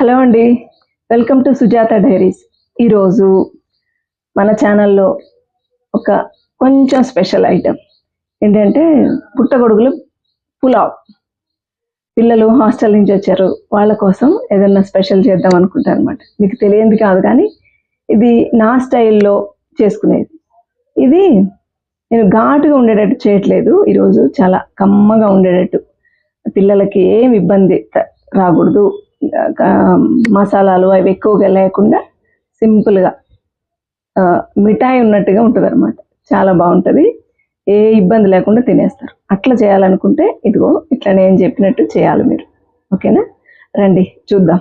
Hello అండి, welcome to Sujatha diaries. ఈరోజు మన ఛానల్లో ఒక కొంచెం స్పెషల్ ఐటెం ఏంటంటే పుట్టగొడుగులు పులావ్. పిల్లలు హాస్టల్ నుంచి వచ్చారు, వాళ్ళ కోసం ఏదైనా స్పెషల్ చేద్దాం అనుకుంటాను అనమాట. మీకు తెలియంది కాదు కానీ ఇది నా స్టైల్లో చేసుకునేది. ఇది నేను ఘాటుగా ఉండేటట్టు చేయట్లేదు, ఈరోజు చాలా కమ్మగా ఉండేటట్టు, పిల్లలకి ఏం ఇబ్బంది రాకూడదు, మసాలాలు అవి ఎక్కువగా లేకుండా సింపుల్గా మిఠాయి ఉన్నట్టుగా ఉంటుంది అనమాట. చాలా బాగుంటుంది, ఏ ఇబ్బంది లేకుండా తినేస్తారు. అట్లా చేయాలనుకుంటే ఇదిగో ఇట్లా నేను చెప్పినట్టు చేయాలి మీరు. ఓకేనా, రండి చూద్దాం.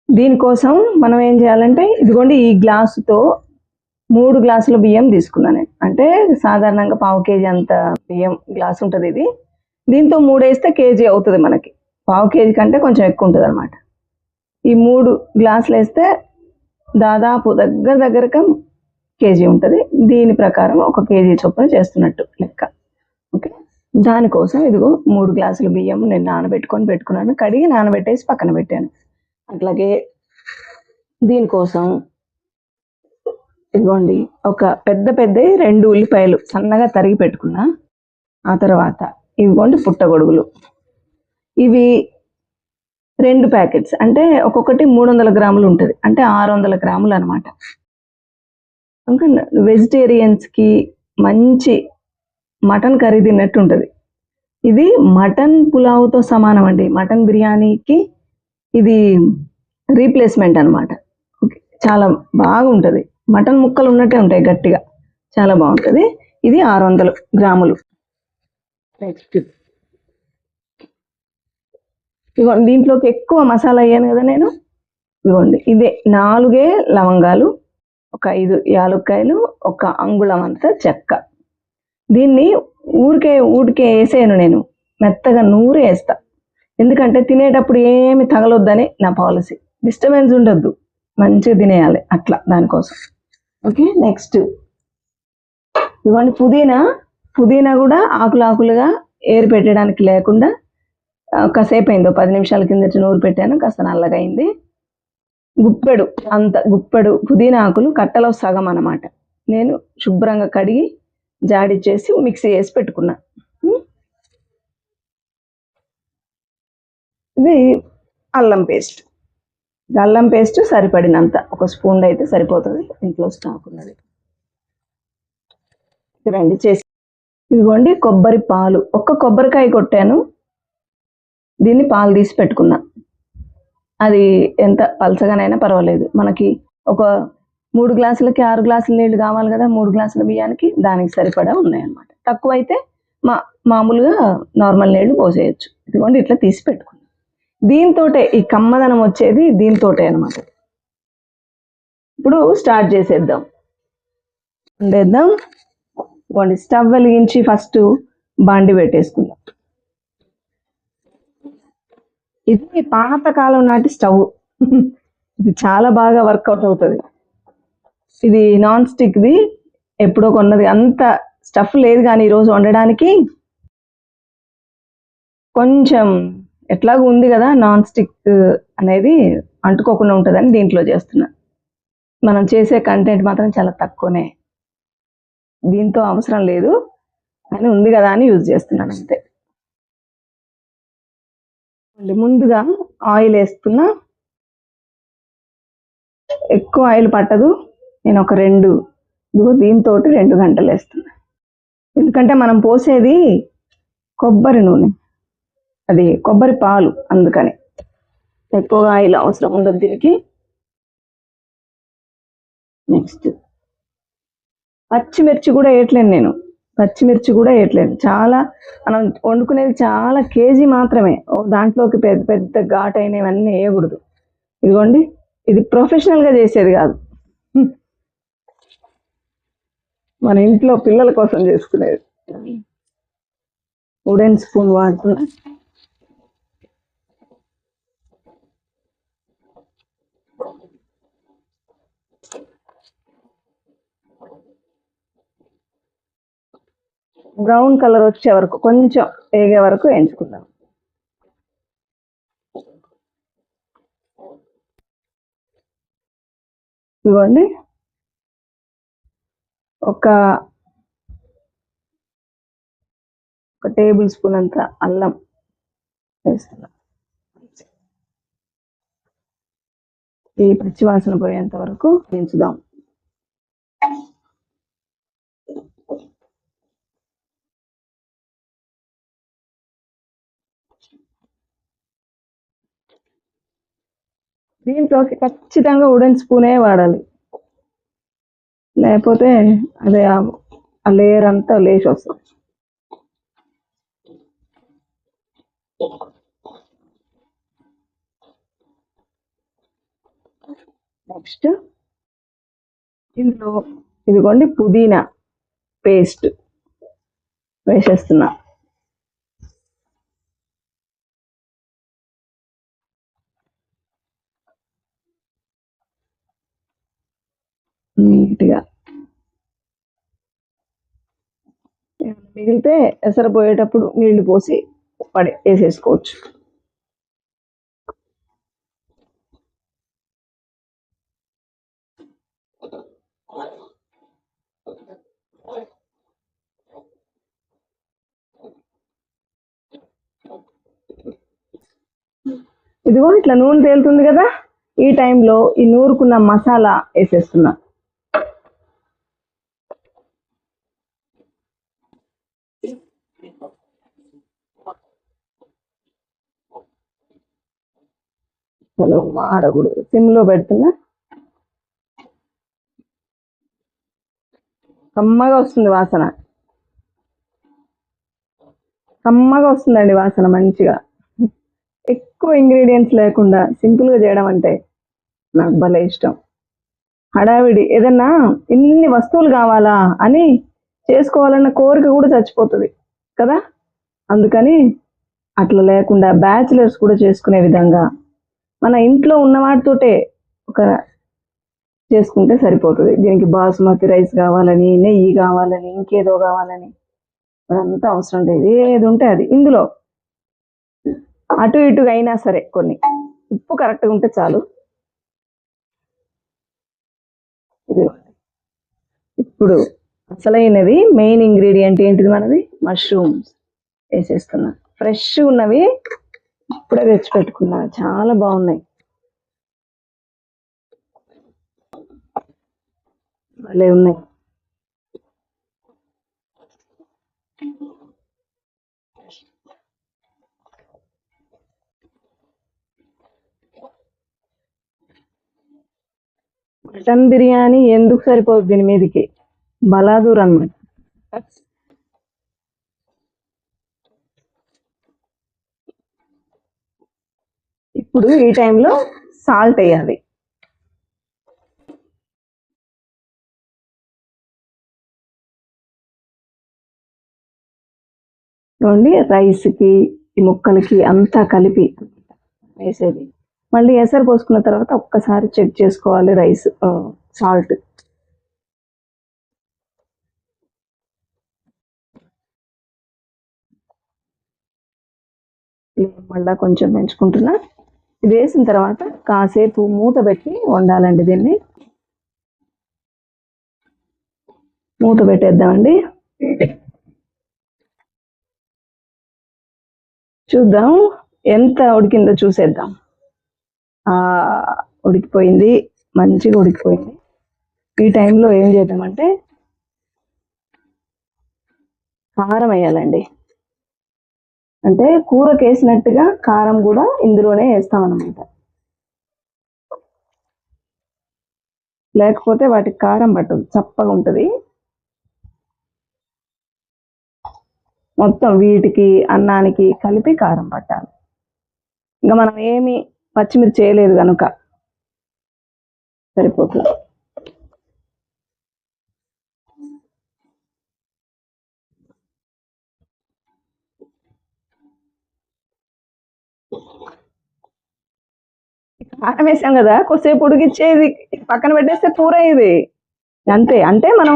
దీనికోసం మనం ఏం చేయాలంటే ఇదిగోండి, ఈ గ్లాసుతో 3 గ్లాసుల బియ్యం తీసుకున్నాను. అంటే సాధారణంగా 1/2 కేజీ అంత బియ్యం గ్లాస్ ఉంటుంది ఇది. దీంతో 3 వేస్తే కేజీ అవుతుంది మనకి. 1/2 కేజీ కంటే కొంచెం ఎక్కువ ఉంటుంది అనమాట. ఈ 3 గ్లాసులు వేస్తే దాదాపు దగ్గరగా కేజీ ఉంటుంది. దీని ప్రకారం 1 కేజీ చొప్పున చేస్తున్నట్టు లెక్క. ఓకే, దానికోసం ఇదిగో 3 గ్లాసుల బియ్యం నేను పెట్టుకున్నాను. కడిగి నానబెట్టేసి పక్కన పెట్టాను. అట్లాగే దీనికోసం ఇదిగోండి ఒక పెద్ద 2 ఉల్లిపాయలు సన్నగా తరిగి పెట్టుకున్నా. ఆ తర్వాత ఇదిగోండి పుట్టగొడుగులు, ఇవి 2 ప్యాకెట్స్, అంటే ఒక్కొక్కటి 300 గ్రాములు ఉంటుంది, అంటే 600 గ్రాములు అనమాట. ఇంకా వెజిటేరియన్స్కి మంచి మటన్ కర్రీ తిన్నట్టు ఉంటుంది. ఇది మటన్ పులావ్తో సమానం అండి. మటన్ బిర్యానీకి ఇది రీప్లేస్మెంట్ అనమాట. ఓకే, చాలా బాగుంటుంది. మటన్ ముక్కలు ఉన్నట్టే ఉంటాయి గట్టిగా, చాలా బాగుంటుంది. ఇది 600 గ్రాములు. నెక్స్ట్ ఇదిగోండి, దీంట్లోకి ఎక్కువ మసాలా అయ్యాను కదా నేను. ఇదిగోండి, ఇదే 4 లవంగాలు, ఒక 5 యాలక్కాయలు, 1 అంగుళం అంత చెక్క. దీన్ని ఊరికే వేసేయను నేను, మెత్తగా నూరే వేస్తా. ఎందుకంటే తినేటప్పుడు ఏమి తగలొద్దని నా పాలసీ. డిస్టర్బెన్స్ ఉండొద్దు, మంచిగా తినేయాలి అట్లా, దానికోసం. ఓకే, నెక్స్ట్ ఇదిగోండి పుదీనా కూడా ఆకులుగా ఏరి పెట్టడానికి లేకుండా కాసేపు అయింది, 10 నిమిషాల కిందట నూరు పెట్టాను, కాస్త నల్లగా అయింది. గుప్పెడు పుదీనా ఆకులు కట్టలో సగం అనమాట. నేను శుభ్రంగా కడిగి జాడిచ్చేసి మిక్సీ వేసి పెట్టుకున్నా. ఇది అల్లం పేస్ట్ సరిపడినంత, 1 స్పూన్ అయితే సరిపోతుంది, ఇంట్లో స్టాక్ ఉన్నది. రండి చేసి. ఇదిగోండి కొబ్బరి పాలు, 1 కొబ్బరికాయ కొట్టాను, దీన్ని పాలు తీసి పెట్టుకున్నా. అది ఎంత పలసగానైనా పర్వాలేదు, మనకి ఒక 3 గ్లాసులకి 6 గ్లాసుల నీళ్ళు కావాలి కదా, 3 గ్లాసుల బియ్యానికి, దానికి సరిపడా ఉన్నాయన్నమాట. తక్కువ అయితే మామూలుగా నార్మల్ నీళ్ళు పోసేయచ్చు. ఇదిగోండి ఇట్లా తీసి పెట్టుకున్నాం. దీంతోటే ఈ కమ్మదనం వచ్చేది దీంతోటే అనమాట. ఇప్పుడు స్టార్ట్ చేసేద్దాం, వండేద్దాం. ఇదిగోండి స్టవ్ వెలిగించి ఫస్ట్ బాండి పెట్టేసుకుందాం. ఇది పాతకాలం నాటి స్టవ్, ఇది చాలా బాగా వర్కౌట్ అవుతుంది. ఇది నాన్ స్టిక్ది, ఎప్పుడో కొన్నది, అంత స్టఫ్ లేదు కానీ ఈరోజు వండడానికి కొంచెం ఎట్లాగో ఉంది కదా, నాన్ స్టిక్ అనేది అంటుకోకుండా ఉంటుందని దీంట్లో చేస్తున్నా. మనం చేసే కంటెంట్ మాత్రం చాలా తక్కువనే, దీంతో అవసరం లేదు అని ఉంది కదా అని యూజ్ చేస్తున్నాను అంతే. ముందుగా ఆయిల్ వేస్తున్నా, ఎక్కువ ఆయిల్ పట్టదు. నేను ఒక 2 దీంతో 2 గంటలు వేస్తున్నా. ఎందుకంటే మనం పోసేది కొబ్బరి నూనె, అది కొబ్బరి పాలు, అందుకని ఎక్కువగా ఆయిల్ అవసరం ఉండదు దీనికి. నెక్స్ట్ పచ్చిమిర్చి కూడా వేయట్లేదు, చాలా మనం వండుకునేది చాలా కేజీ మాత్రమే, దాంట్లోకి పెద్ద ఘాటు అయినవన్నీ వేయకూడదు. ఇదిగోండి, ఇది ప్రొఫెషనల్గా చేసేది కాదు, మన ఇంట్లో పిల్లల కోసం చేసుకునేది. వుడెన్ స్పూన్ వాడుతున్నా. బ్రౌన్ కలర్ వచ్చే వరకు, కొంచెం వేగే వరకు వేయించుకుందాం. ఇదిగోండి ఒక టేబుల్ స్పూన్ అంత అల్లం వేస్తున్నా. ఈ పచ్చివాసన పోయేంత వరకు వేయించుదాం. దీంట్లోకి ఖచ్చితంగా వుడెన్ స్పూనే వాడాలి, లేకపోతే అదే ఆ లేయర్ అంతా లేచి వస్తుంది. నెక్స్ట్ ఇందులో ఇదిగోండి పుదీనా పేస్ట్ వేసేస్తున్నా. నీట్గా మిగిలితే ఎసరు పోయేటప్పుడు నీళ్లు పోసి వేసేసుకోవచ్చు. ఇదిగో ఇట్లా నూనె తేలుతుంది కదా, ఈ టైంలో ఈ నూరుకున్న మసాలా వేసేస్తున్నా. మాడకూడదు, సిమ్లో పెడుతున్నా. కమ్మగా వస్తుంది వాసన, కమ్మగా వస్తుందండి వాసన మంచిగా. ఎక్కువ ఇంగ్రీడియంట్స్ లేకుండా సింపుల్గా చేయడం అంటే నాకు భలే ఇష్టం. హడావిడి ఏదన్నా ఇన్ని వస్తువులు కావాలా అని చేసుకోవాలన్న కోరిక కూడా చచ్చిపోతుంది కదా. అందుకని అట్లా లేకుండా బ్యాచిలర్స్ కూడా చేసుకునే విధంగా మన ఇంట్లో ఉన్న వాటితోటే ఒక చేసుకుంటే సరిపోతుంది. దీనికి బాసుమతి రైస్ కావాలని, నెయ్యి కావాలని, ఇంకేదో కావాలని అదంతా అవసరం లేదు. ఏది ఉంటే అది ఇందులో అటు ఇటుగా అయినా సరే కొన్ని ఉప్పు కరెక్ట్గా ఉంటే చాలు. ఇప్పుడు అసలైనది మెయిన్ ఇంగ్రీడియంట్ ఏంటిది మనది, మష్రూమ్స్ వేసేస్తున్నా. ఫ్రెష్ ఉన్నవి ఇప్పుడే తెచ్చి పెట్టుకున్నా, చాలా బాగున్నాయి, భలే ఉన్నాయి. మటన్ బిర్యానీ ఎందుకు సరిపోదు దీని మీదకి, బలాదూర్ అన్నమాట. ఇప్పుడు ఈ టైంలో సాల్ట్ వేయాలి. చూడండి, రైస్కి ఈ ముక్కలకి అంతా కలిపి వేసేది. మళ్ళీ ఎసరు పోసుకున్న తర్వాత ఒక్కసారి చెక్ చేసుకోవాలి రైస్ సాల్ట్. మళ్ళీ కొంచెం పెంచుకుంటున్నా. ఇది వేసిన తర్వాత కాసేపు మూత పెట్టి వండాలండి. దీన్ని మూత పెట్టేద్దామండి. చూద్దాం ఎంత ఉడికిందో చూసేద్దాం. ఉడికిపోయింది, మంచిగా ఉడికిపోయింది. ఈ టైంలో ఏం చేద్దామంటే కారం వేయాలండి. అంటే కూరకి వేసినట్టుగా కారం కూడా ఇందులోనే వేస్తామన్నమాట, లేకపోతే వాటికి కారం పట్టదు, చప్పగా ఉంటుంది. మొత్తం వీటికి అన్నానికి కలిపి కారం పట్టాలి. ఇంకా మనం ఏమి పచ్చిమిర్చి చేయలేదు కనుక సరిపోతుంది. కారం వేసాం కదా, కొద్దిసేపు ఉడికిచ్చేది పక్కన పెట్టేస్తే కూర ఇది అంతే. అంటే మనం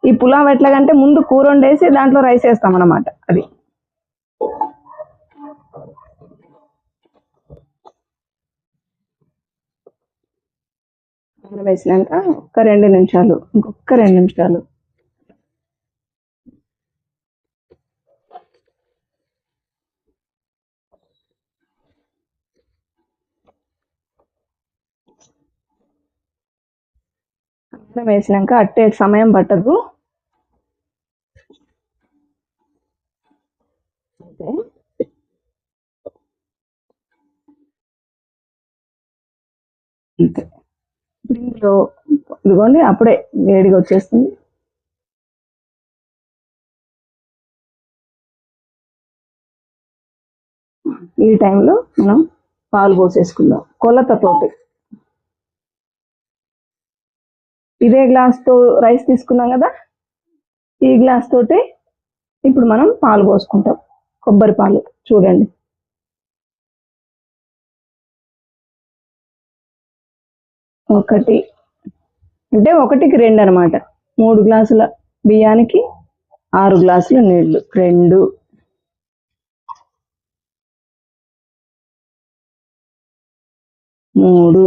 ఈ పులావ్ ఎట్లాగంటే ముందు కూర వండేసి దాంట్లో రైస్ వేస్తాం అన్నమాట. అది అన్నం వేసినాక ఒక 2 నిమిషాలు, ఇంకొక 2 నిమిషాలు. అన్నం వేసినాక అట్టే సమయం పట్టదు. అంతే. అంతే. ఇప్పుడు ఇందులో ఇదిగోండి అప్పుడే వేడిగా వచ్చేస్తుంది. ఈ టైంలో మనం పాలు పోసేసుకుందాం కొలతతోటి. ఇదే గ్లాస్తో రైస్ తీసుకున్నాం కదా, ఈ గ్లాస్ తోటి ఇప్పుడు మనం పాలు పోసుకుంటాం, కొబ్బరి పాలు. చూడండి, ఒకటి అంటే 1కి 2 అనమాట. 3 గ్లాసుల బియ్యానికి 6 గ్లాసుల నీళ్లు. 2, 3,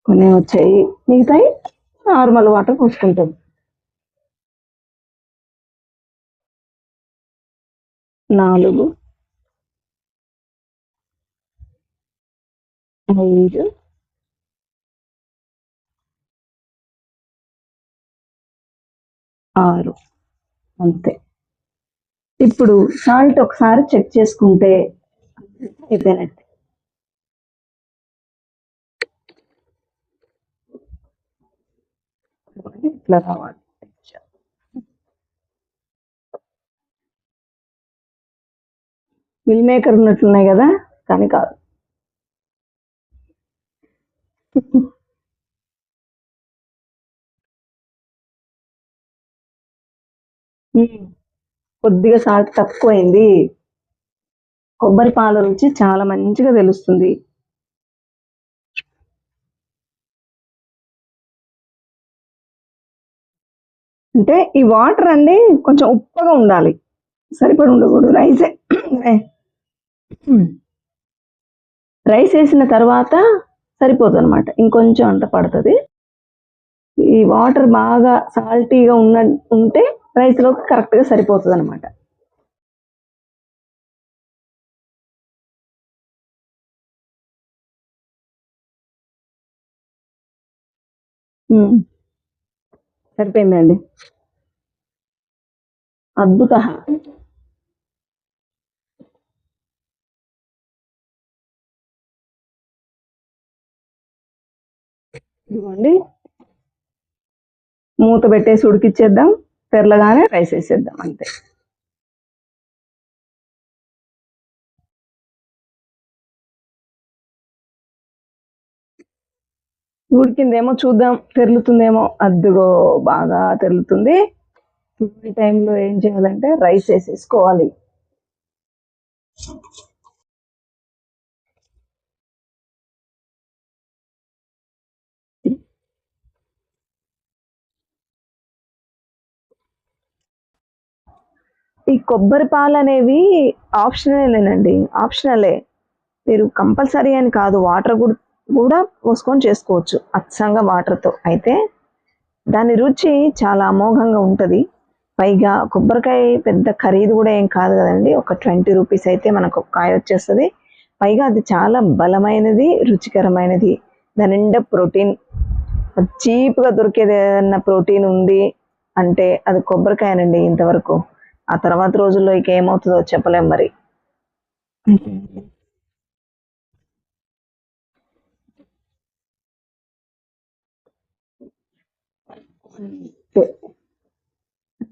కొన్ని వచ్చాయి, మిగతాయి నార్మల్ వాటర్ పోసుకుంటాం. 4, 5, 6. అంతే. ఇప్పుడు సాల్ట్ ఒకసారి చెక్ చేసుకుంటే అయిపోయినట్టు. ఇట్లా రావాలి. మిల్ మేకర్ ఉన్నట్లున్నాయి కదా, కానీ కాదు. కొద్దిగా సాల్ట్ తక్కువైంది. కొబ్బరి పాల రుచి చాలా మంచిగా తెలుస్తుంది. అంటే ఈ వాటర్ అండి కొంచెం ఉప్పగా ఉండాలి, సరిపడి ఉండకూడదు. రైస్ వేసిన తర్వాత సరిపోతుంది అనమాట, ఇంకొంచెం అంత పడుతుంది. ఈ వాటర్ బాగా సాల్టీగా ఉంటే రైస్లోకి కరెక్ట్గా సరిపోతుంది అనమాట. సరిపోయిందండి, అద్భుత. ఇదిగోండి, మూత పెట్టేసి ఉడికిచ్చేద్దాం. తెరలగానే రైస్ వేసేద్దాం, అంతే. ఉడికిందేమో చూద్దాం, తెరులుతుందేమో. అద్దుగో, బాగా తెరులుతుంది. ఈ టైంలో ఏం చేయాలంటే రైస్ వేసేసుకోవాలి. ఈ కొబ్బరి పాలు అనేవి ఆప్షనలేనండి, ఆప్షనలే. మీరు కంపల్సరీ అని కాదు, వాటర్ కూడా పోసుకొని చేసుకోవచ్చు, అచ్చంగా వాటర్తో అయితే. దాని రుచి చాలా అమోఘంగా ఉంటుంది. పైగా కొబ్బరికాయ పెద్ద ఖరీదు కూడా ఏం కాదు కదండి, ఒక 20 రూపీస్ అయితే మనకు ఒక కాయ వచ్చేస్తుంది. పైగా అది చాలా బలమైనది, రుచికరమైనది. దాని నిండా ప్రోటీన్. చీప్గా దొరికేది ఏదన్నా ప్రోటీన్ ఉంది అంటే అది కొబ్బరికాయనండి ఇంతవరకు. ఆ తర్వాత రోజుల్లో ఇక ఏమవుతుందో చెప్పలేం మరి.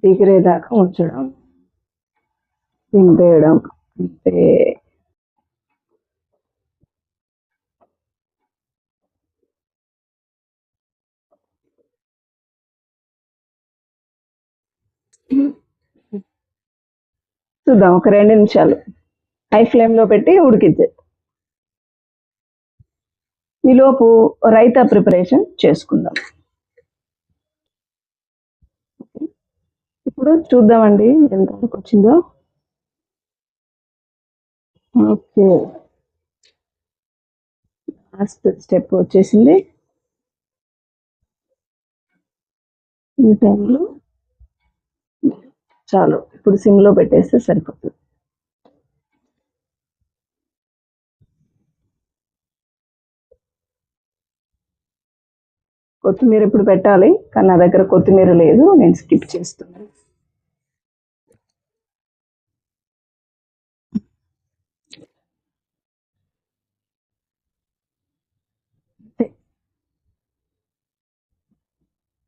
తీగరేదాకా ఉంచడం, దింపేయడం, అంతే. చూద్దాం, ఒక 2 నిమిషాలు హై ఫ్లేమ్లో పెట్టి ఉడికిద్ది. ఈలోపు రైతా ప్రిపరేషన్ చేసుకుందాం. ఇప్పుడు చూద్దామండి ఎంత వరకు వచ్చిందో. ఓకే, లాస్ట్ స్టెప్ వచ్చేసింది. ఈ టైంలో చాలు, ఇప్పుడు సిమ్లో పెట్టేస్తే సరిపోతుంది. కొత్తిమీర ఇప్పుడు పెట్టాలి, కానీ నా దగ్గర కొత్తిమీర లేదు, నేను స్కిప్ చేస్తున్నాను.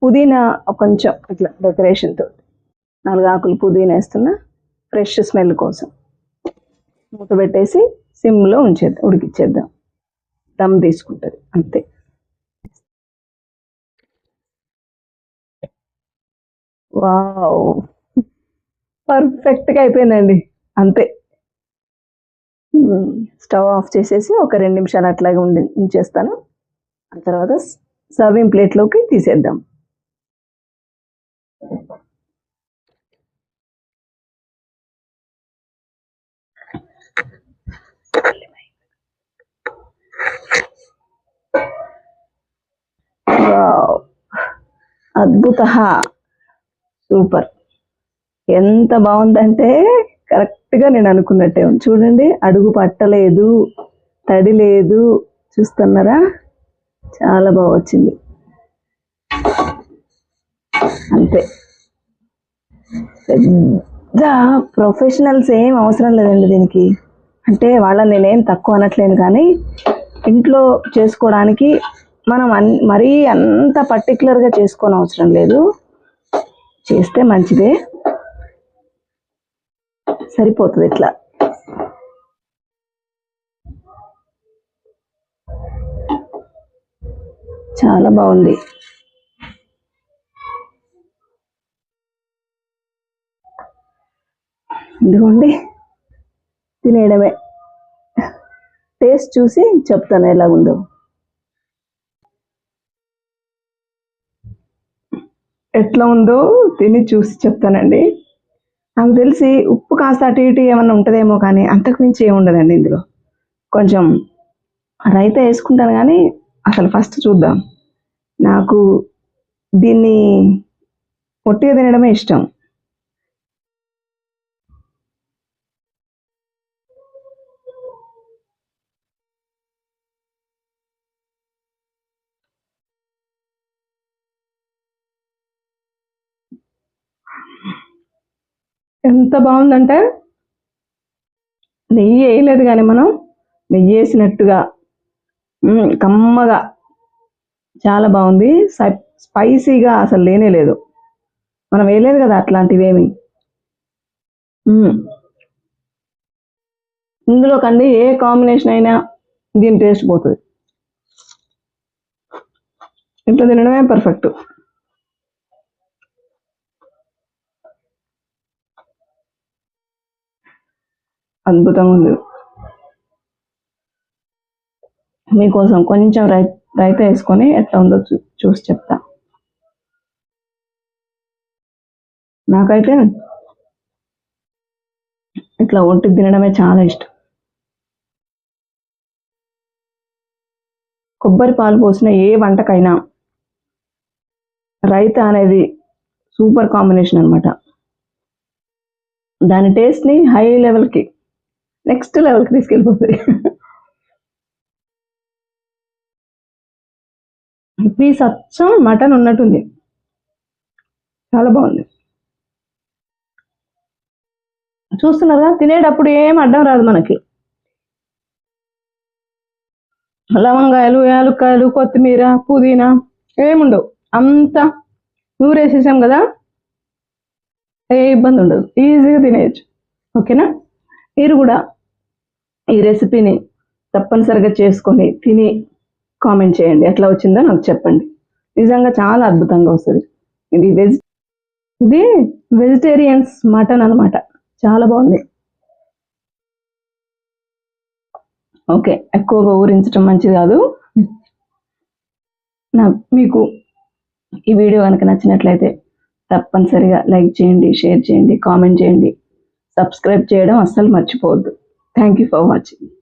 పుదీనా కొంచెం ఇట్లా డెకరేషన్తో 4 ఆకులు పుదీనా వేస్తున్నా, ఫ్రెష్ స్మెల్ కోసం. మూత పెట్టేసి సిమ్లో ఉడికిచ్చేద్దాం, దమ్ తీసుకుంటుంది అంతే. వావ్, పర్ఫెక్ట్గా అయిపోయిందండి, అంతే. స్టవ్ ఆఫ్ చేసేసి ఒక 2 నిమిషాలు అట్లాగే ఉంచేస్తాను. ఆ తర్వాత సర్వింగ్ ప్లేట్లోకి తీసేద్దాం. అద్భుత, సూపర్, ఎంత బాగుందంటే కరెక్ట్గా నేను అనుకున్నట్టే ఉంది. చూడండి, అడుగు పట్టలేదు, తడి లేదు, చూస్తున్నారా, చాలా బాగా వచ్చింది, అంతే. పెద్ద ప్రొఫెషనల్స్ ఏం అవసరం లేదండి దీనికి. అంటే వాళ్ళని నేనేం తక్కువ అనట్లేను, కానీ ఇంట్లో చేసుకోవడానికి మనం మరీ అంత పర్టికులర్గా చేసుకోని అవసరం లేదు, చేస్తే మంచిదే, సరిపోతుంది ఇట్లా. చాలా బాగుంది. ఇదిగోండి, తినేయడమే. టేస్ట్ చూసి చెప్తాను ఎలా ఉందో. ఎట్లా ఉందో తిని చూసి చెప్తానండి. నాకు తెలిసి ఉప్పు కాస్త అటు ఇటు ఏమన్నా ఉంటుందేమో, కానీ అంతకు మించి ఏముండదండి ఇందులో. కొంచెం రైతా వేసుకుంటాను, కానీ అసలు ఫస్ట్ చూద్దాం. నాకు దీన్ని పొట్టిగా తినడమే ఇష్టం. ఎంత బాగుందంటే, నెయ్యి వేయలేదు కానీ మనం నెయ్యి వేసినట్టుగా కమ్మగా, చాలా బాగుంది. స్పైసీగా అసలు లేనే లేదు, మనం వేయలేదు కదా అట్లాంటివేమి. ఇందులో కండి ఏ కాంబినేషన్ అయినా దీని టేస్ట్ పోతుంది. ఇట్లా తినడమే పర్ఫెక్ట్. అద్భుతంగా ఉంది. మీకోసం కొంచెం రైతా వేసుకొని ఎట్లా ఉందో చూసి చెప్తా. నాకైతే ఇట్లా ఒంటి తినడమే చాలా ఇష్టం. కొబ్బరి పాలు పోసిన ఏ వంటకైనా రైతా అనేది సూపర్ కాంబినేషన్ అనమాట. దాని టేస్ట్ని హై లెవెల్కి, నెక్స్ట్ లెవెల్కి తీసుకెళ్ళిపోతుంది. పీస్ అచ్చం మటన్ ఉన్నట్టుంది, చాలా బాగుంది. చూస్తున్నారా, తినేటప్పుడు ఏం అడ్డం రాదు మనకి. లవంగాయలు, యాలుక్కాయలు, కొత్తిమీర, పుదీనా ఏముండవు, అంతా నూరేసేసాం కదా, ఏ ఇబ్బంది ఉండదు, ఈజీగా తినేయచ్చు. ఓకేనా, మీరు కూడా ఈ రెసిపీని తప్పనిసరిగా చేసుకొని తిని కామెంట్ చేయండి, ఎట్లా వచ్చిందో నాకు చెప్పండి. నిజంగా చాలా అద్భుతంగా వస్తుంది. ఇది వెజిటేరియన్స్ మటన్ అనమాట, చాలా బాగుంది. ఓకే, ఎక్కువగా ఊరించడం మంచిది కాదు. మీకు ఈ వీడియో కనుక నచ్చినట్లయితే తప్పనిసరిగా లైక్ చేయండి, షేర్ చేయండి, కామెంట్ చేయండి, సబ్స్క్రైబ్ చేయడం అస్సలు మర్చిపోవద్దు. Thank you for watching.